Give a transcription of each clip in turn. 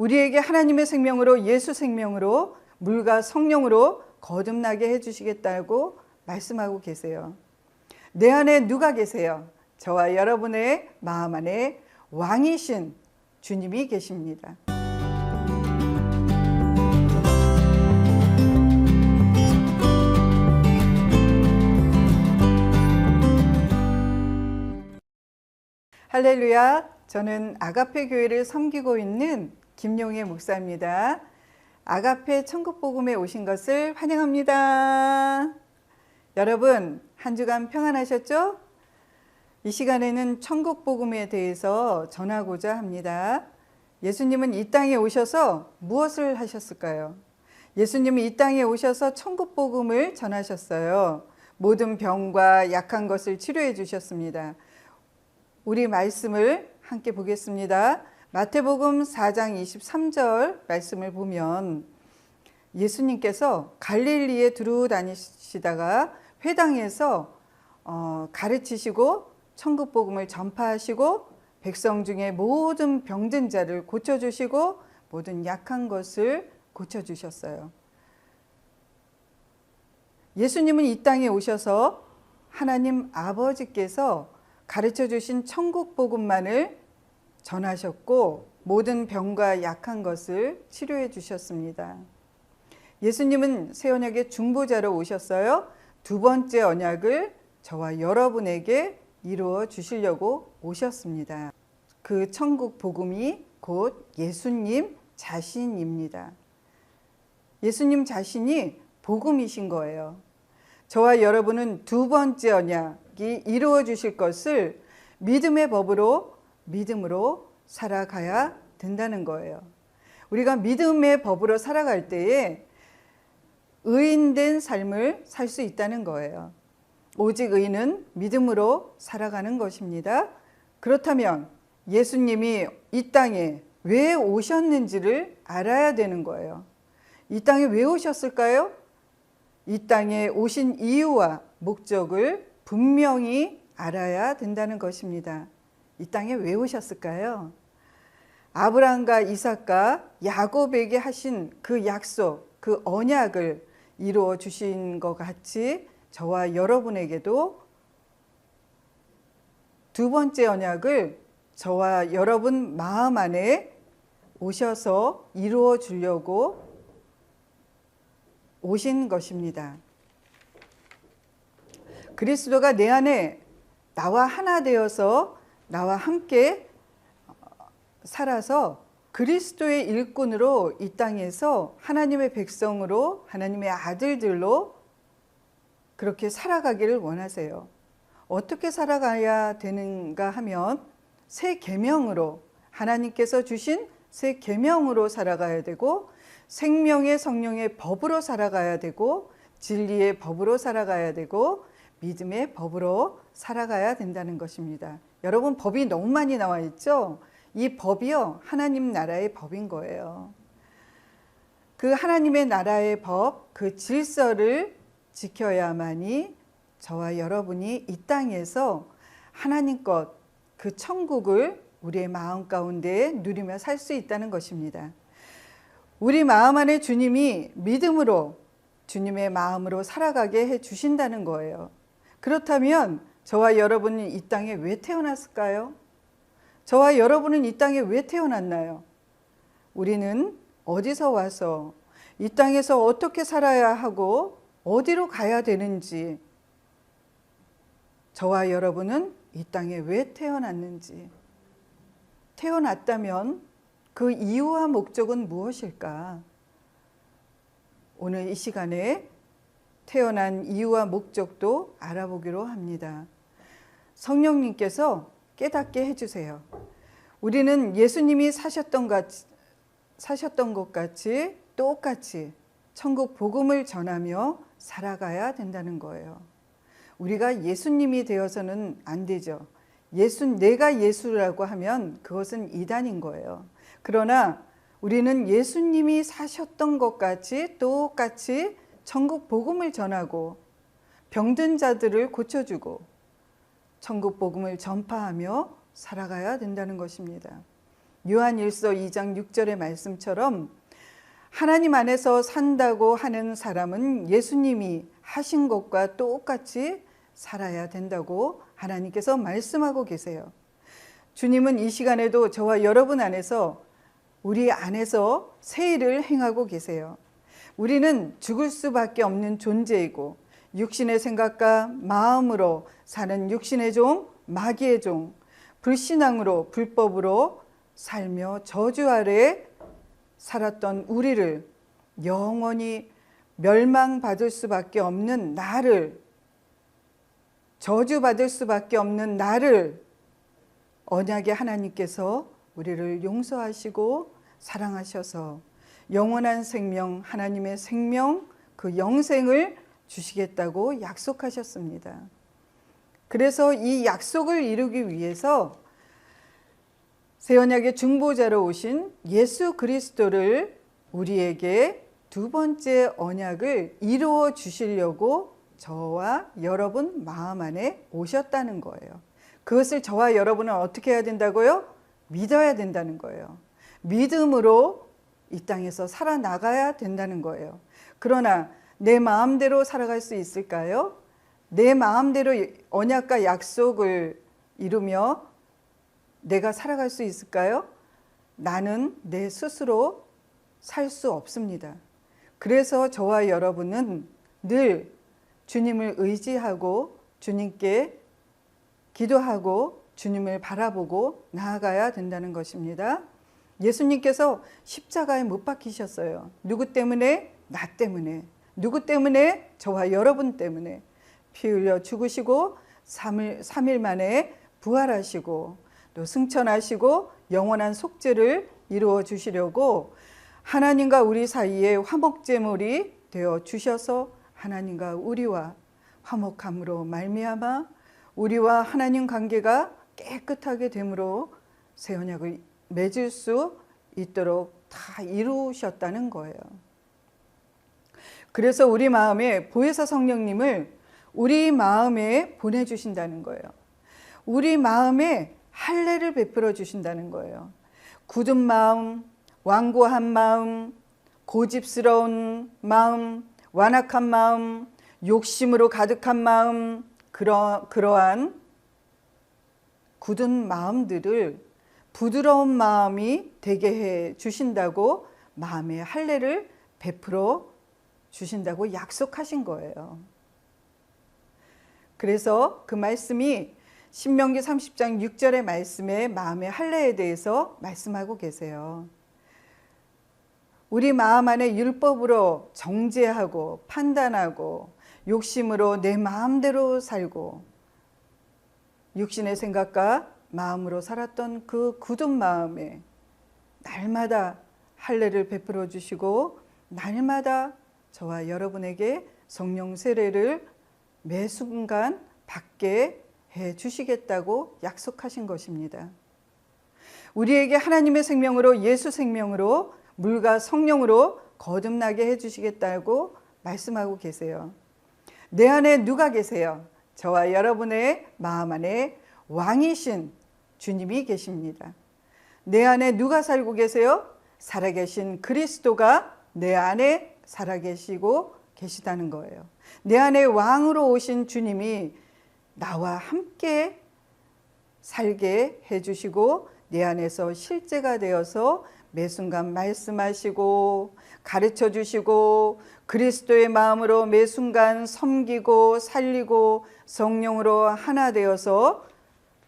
우리에게 하나님의 생명으로 예수 생명으로 물과 성령으로 거듭나게 해주시겠다고 말씀하고 계세요. 내 안에 누가 계세요? 저와 여러분의 마음 안에 왕이신 주님이 계십니다. 할렐루야. 저는 아가페 교회를 섬기고 있는 김용혜 목사입니다. 아가페 천국복음에 오신 것을 환영합니다. 여러분, 한 주간 평안하셨죠? 이 시간에는 천국복음에 대해서 전하고자 합니다. 예수님은 이 땅에 오셔서 무엇을 하셨을까요? 예수님은 이 땅에 오셔서 천국복음을 전하셨어요. 모든 병과 약한 것을 치료해 주셨습니다. 우리 말씀을 함께 보겠습니다. 마태복음 4장 23절 말씀을 보면 예수님께서 갈릴리에 두루 다니시다가 회당에서 가르치시고 천국복음을 전파하시고 백성 중에 모든 병든 자를 고쳐주시고 모든 약한 것을 고쳐주셨어요. 예수님은 이 땅에 오셔서 하나님 아버지께서 가르쳐 주신 천국 복음만을 전하셨고 모든 병과 약한 것을 치료해 주셨습니다. 예수님은 새 언약의 중보자로 오셨어요. 두 번째 언약을 저와 여러분에게 이루어 주시려고 오셨습니다. 그 천국 복음이 곧 예수님 자신입니다. 예수님 자신이 복음이신 거예요. 저와 여러분은 두 번째 언약 이루어 주실 것을 믿음의 법으로 믿음으로 살아가야 된다는 거예요. 우리가 믿음의 법으로 살아갈 때에 의인된 삶을 살 수 있다는 거예요. 오직 의인은 믿음으로 살아가는 것입니다. 그렇다면 예수님이 이 땅에 왜 오셨는지를 알아야 되는 거예요. 이 땅에 왜 오셨을까요? 이 땅에 오신 이유와 목적을 분명히 알아야 된다는 것입니다. 이 땅에 왜 오셨을까요? 아브라함과 이삭과 야곱에게 하신 그 약속, 그 언약을 이루어 주신 것 같이 저와 여러분에게도 두 번째 언약을 저와 여러분 마음 안에 오셔서 이루어 주려고 오신 것입니다. 그리스도가 내 안에 나와 하나 되어서 나와 함께 살아서 그리스도의 일꾼으로 이 땅에서 하나님의 백성으로 하나님의 아들들로 그렇게 살아가기를 원하세요. 어떻게 살아가야 되는가 하면 새 계명으로 하나님께서 주신 새 계명으로 살아가야 되고 생명의 성령의 법으로 살아가야 되고 진리의 법으로 살아가야 되고 믿음의 법으로 살아가야 된다는 것입니다. 여러분, 법이 너무 많이 나와 있죠? 이 법이요, 하나님 나라의 법인 거예요. 그 하나님의 나라의 법, 그 질서를 지켜야만이 저와 여러분이 이 땅에서 하나님 것, 그 천국을 우리의 마음 가운데 누리며 살 수 있다는 것입니다. 우리 마음 안에 주님이 믿음으로 주님의 마음으로 살아가게 해 주신다는 거예요. 그렇다면 저와 여러분은 이 땅에 왜 태어났을까요? 저와 여러분은 이 땅에 왜 태어났나요? 우리는 어디서 와서 이 땅에서 어떻게 살아야 하고 어디로 가야 되는지, 저와 여러분은 이 땅에 왜 태어났는지, 태어났다면 그 이유와 목적은 무엇일까? 오늘 이 시간에 태어난 이유와 목적도 알아보기로 합니다. 성령님께서 깨닫게 해주세요. 우리는 예수님이 사셨던 것 같이 똑같이 천국 복음을 전하며 살아가야 된다는 거예요. 우리가 예수님이 되어서는 안 되죠. 내가 예수라고 하면 그것은 이단인 거예요. 그러나 우리는 예수님이 사셨던 것 같이 똑같이 천국 복음을 전하고 병든 자들을 고쳐주고 천국 복음을 전파하며 살아가야 된다는 것입니다. 요한일서 2장 6절의 말씀처럼 하나님 안에서 산다고 하는 사람은 예수님이 하신 것과 똑같이 살아야 된다고 하나님께서 말씀하고 계세요. 주님은 이 시간에도 저와 여러분 안에서 우리 안에서 새 일을 행하고 계세요. 우리는 죽을 수밖에 없는 존재이고 육신의 생각과 마음으로 사는 육신의 종, 마귀의 종, 불신앙으로 불법으로 살며 저주 아래 살았던 우리를 영원히 멸망받을 수밖에 없는 나를, 저주받을 수밖에 없는 나를 언약의 하나님께서 우리를 용서하시고 사랑하셔서 영원한 생명, 하나님의 생명, 그 영생을 주시겠다고 약속하셨습니다. 그래서 이 약속을 이루기 위해서 새 언약의 중보자로 오신 예수 그리스도를 우리에게 두 번째 언약을 이루어 주시려고 저와 여러분 마음 안에 오셨다는 거예요. 그것을 저와 여러분은 어떻게 해야 된다고요? 믿어야 된다는 거예요. 믿음으로 이 땅에서 살아나가야 된다는 거예요. 그러나 내 마음대로 살아갈 수 있을까요? 내 마음대로 언약과 약속을 이루며 내가 살아갈 수 있을까요? 나는 내 스스로 살 수 없습니다. 그래서 저와 여러분은 늘 주님을 의지하고 주님께 기도하고 주님을 바라보고 나아가야 된다는 것입니다. 예수님께서 십자가에 못 박히셨어요. 누구 때문에? 나 때문에. 누구 때문에? 저와 여러분 때문에. 피 흘려 죽으시고 3일 만에 부활하시고 또 승천하시고 영원한 속죄를 이루어 주시려고 하나님과 우리 사이에 화목제물이 되어 주셔서 하나님과 우리와 화목함으로 말미암아 우리와 하나님 관계가 깨끗하게 됨으로 새 언약을 맺을 수 있도록 다 이루셨다는 거예요. 그래서 우리 마음에 보혜사 성령님을 우리 마음에 보내주신다는 거예요. 우리 마음에 할례를 베풀어 주신다는 거예요. 굳은 마음, 완고한 마음, 고집스러운 마음, 완악한 마음, 욕심으로 가득한 마음, 그러한 굳은 마음들을 부드러운 마음이 되게 해 주신다고 마음의 할례를 베풀어 주신다고 약속하신 거예요. 그래서 그 말씀이 신명기 30장 6절의 말씀에 마음의 할례에 대해서 말씀하고 계세요. 우리 마음 안에 율법으로 정죄하고 판단하고 욕심으로 내 마음대로 살고 육신의 생각과 마음으로 살았던 그 굳은 마음에 날마다 할례를 베풀어 주시고 날마다 저와 여러분에게 성령 세례를 매 순간 받게 해 주시겠다고 약속하신 것입니다. 우리에게 하나님의 생명으로 예수 생명으로 물과 성령으로 거듭나게 해 주시겠다고 말씀하고 계세요. 내 안에 누가 계세요? 저와 여러분의 마음 안에 왕이신 주님이 계십니다. 내 안에 누가 살고 계세요? 살아계신 그리스도가 내 안에 살아계시고 계시다는 거예요. 내 안에 왕으로 오신 주님이 나와 함께 살게 해주시고 내 안에서 실제가 되어서 매 순간 말씀하시고 가르쳐 주시고 그리스도의 마음으로 매 순간 섬기고 살리고 성령으로 하나 되어서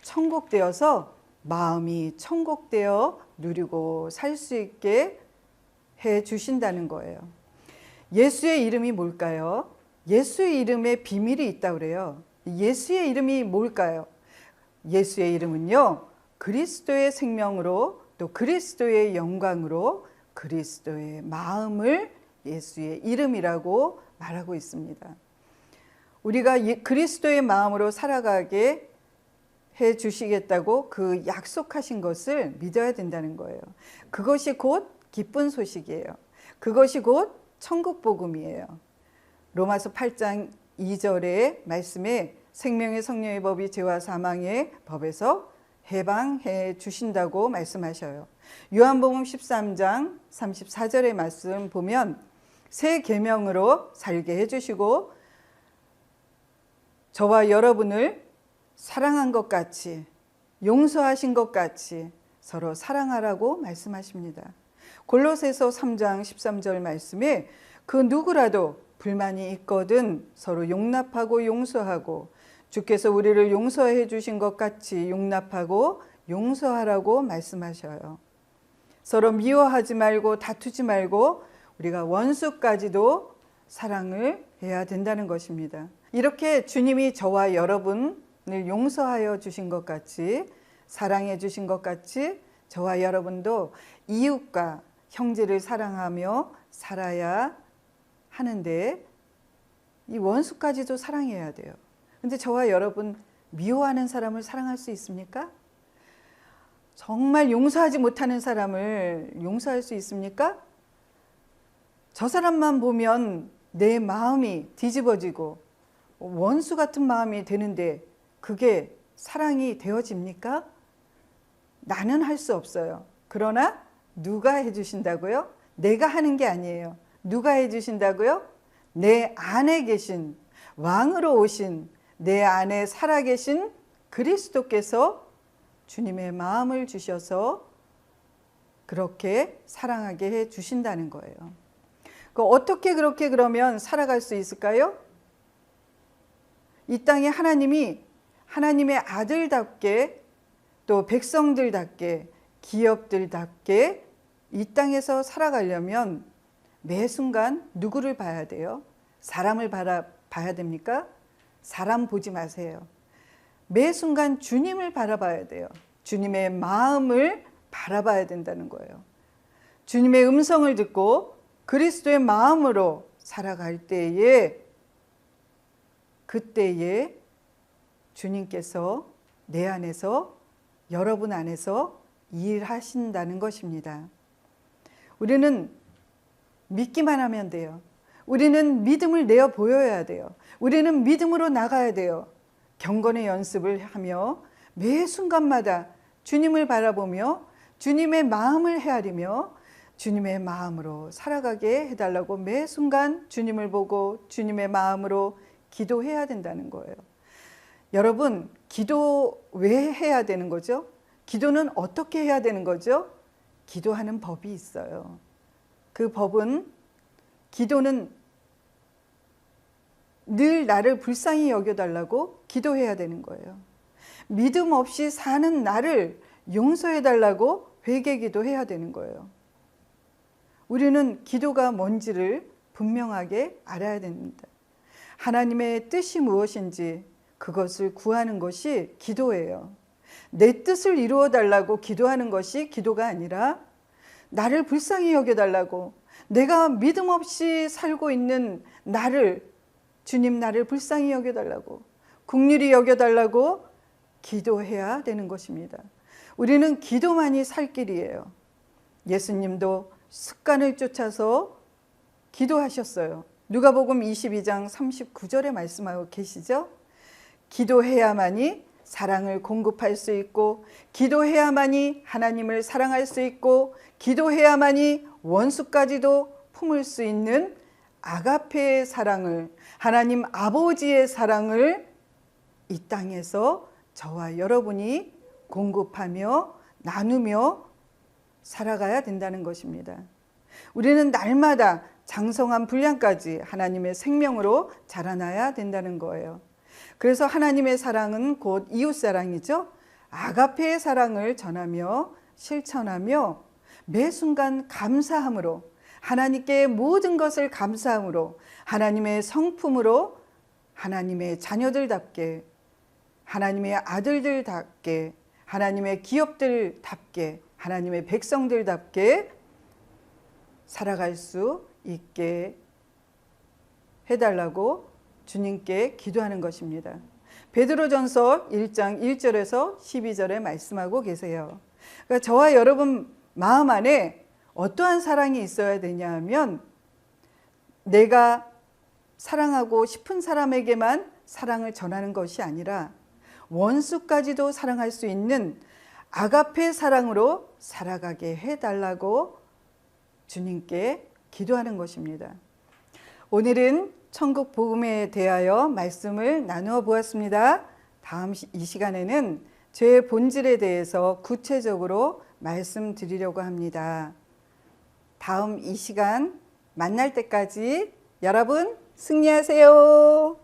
천국되어서 마음이 천국되어 누리고 살 수 있게 해 주신다는 거예요. 예수의 이름이 뭘까요? 예수의 이름에 비밀이 있다고 그래요. 예수의 이름이 뭘까요? 예수의 이름은요, 그리스도의 생명으로 또 그리스도의 영광으로 그리스도의 마음을 예수의 이름이라고 말하고 있습니다. 우리가 그리스도의 마음으로 살아가게 해 주시겠다고 그 약속하신 것을 믿어야 된다는 거예요. 그것이 곧 기쁜 소식이에요. 그것이 곧 천국 복음이에요. 로마서 8장 2절의 말씀에 생명의 성령의 법이 죄와 사망의 법에서 해방해 주신다고 말씀하셔요. 요한복음 13장 34절의 말씀 보면 새 계명으로 살게 해주시고 저와 여러분을 사랑한 것 같이 용서하신 것 같이 서로 사랑하라고 말씀하십니다. 골로새서 3장 13절 말씀에 그 누구라도 불만이 있거든 서로 용납하고 용서하고 주께서 우리를 용서해 주신 것 같이 용납하고 용서하라고 말씀하셔요. 서로 미워하지 말고 다투지 말고 우리가 원수까지도 사랑을 해야 된다는 것입니다. 이렇게 주님이 저와 여러분을 용서하여 주신 것 같이 사랑해 주신 것 같이 저와 여러분도 이웃과 형제를 사랑하며 살아야 하는데 이 원수까지도 사랑해야 돼요. 근데 저와 여러분 미워하는 사람을 사랑할 수 있습니까? 정말 용서하지 못하는 사람을 용서할 수 있습니까? 저 사람만 보면 내 마음이 뒤집어지고 원수 같은 마음이 되는데 그게 사랑이 되어집니까? 나는 할 수 없어요. 그러나 누가 해주신다고요? 내가 하는 게 아니에요. 누가 해주신다고요? 내 안에 계신 왕으로 오신 내 안에 살아계신 그리스도께서 주님의 마음을 주셔서 그렇게 사랑하게 해 주신다는 거예요. 어떻게 그렇게 그러면 살아갈 수 있을까요? 이 땅에 하나님이 하나님의 아들답게 또 백성들답게 기업들답게 이 땅에서 살아가려면 매 순간 누구를 봐야 돼요? 사람을 봐야 됩니까? 사람 보지 마세요. 매 순간 주님을 바라봐야 돼요. 주님의 마음을 바라봐야 된다는 거예요. 주님의 음성을 듣고 그리스도의 마음으로 살아갈 때에 그때에 주님께서 내 안에서 여러분 안에서 일하신다는 것입니다. 우리는 믿기만 하면 돼요. 우리는 믿음을 내어 보여야 돼요. 우리는 믿음으로 나가야 돼요. 경건의 연습을 하며 매 순간마다 주님을 바라보며 주님의 마음을 헤아리며 주님의 마음으로 살아가게 해달라고 매 순간 주님을 보고 주님의 마음으로 기도해야 된다는 거예요. 여러분, 기도 왜 해야 되는 거죠? 기도는 어떻게 해야 되는 거죠? 기도하는 법이 있어요. 그 법은 기도는 늘 나를 불쌍히 여겨달라고 기도해야 되는 거예요. 믿음 없이 사는 나를 용서해달라고 회개기도 해야 되는 거예요. 우리는 기도가 뭔지를 분명하게 알아야 됩니다. 하나님의 뜻이 무엇인지 그것을 구하는 것이 기도예요. 내 뜻을 이루어 달라고 기도하는 것이 기도가 아니라 나를 불쌍히 여겨달라고 내가 믿음 없이 살고 있는 나를 주님 나를 불쌍히 여겨달라고 긍휼히 여겨달라고 기도해야 되는 것입니다. 우리는 기도만이 살 길이에요. 예수님도 습관을 쫓아서 기도하셨어요. 누가복음 22장 39절에 말씀하고 계시죠? 기도해야만이 사랑을 공급할 수 있고 기도해야만이 하나님을 사랑할 수 있고 기도해야만이 원수까지도 품을 수 있는 아가페의 사랑을 하나님 아버지의 사랑을 이 땅에서 저와 여러분이 공급하며 나누며 살아가야 된다는 것입니다. 우리는 날마다 장성한 분량까지 하나님의 생명으로 자라나야 된다는 거예요. 그래서 하나님의 사랑은 곧 이웃사랑이죠. 아가페의 사랑을 전하며 실천하며 매 순간 감사함으로 하나님께 모든 것을 감사함으로 하나님의 성품으로 하나님의 자녀들답게 하나님의 아들들답게 하나님의 기업들답게 하나님의 백성들답게 살아갈 수 있게 해달라고 주님께 기도하는 것입니다. 베드로전서 1장 1절에서 12절에 말씀하고 계세요. 그러니까 저와 여러분 마음 안에 어떠한 사랑이 있어야 되냐 하면 내가 사랑하고 싶은 사람에게만 사랑을 전하는 것이 아니라 원수까지도 사랑할 수 있는 아가페 사랑으로 살아가게 해달라고 주님께 기도하는 것입니다. 오늘은 천국 복음에 대하여 말씀을 나누어 보았습니다. 다음 이 시간에는 죄의 본질에 대해서 구체적으로 말씀드리려고 합니다. 다음 이 시간 만날 때까지 여러분 승리하세요.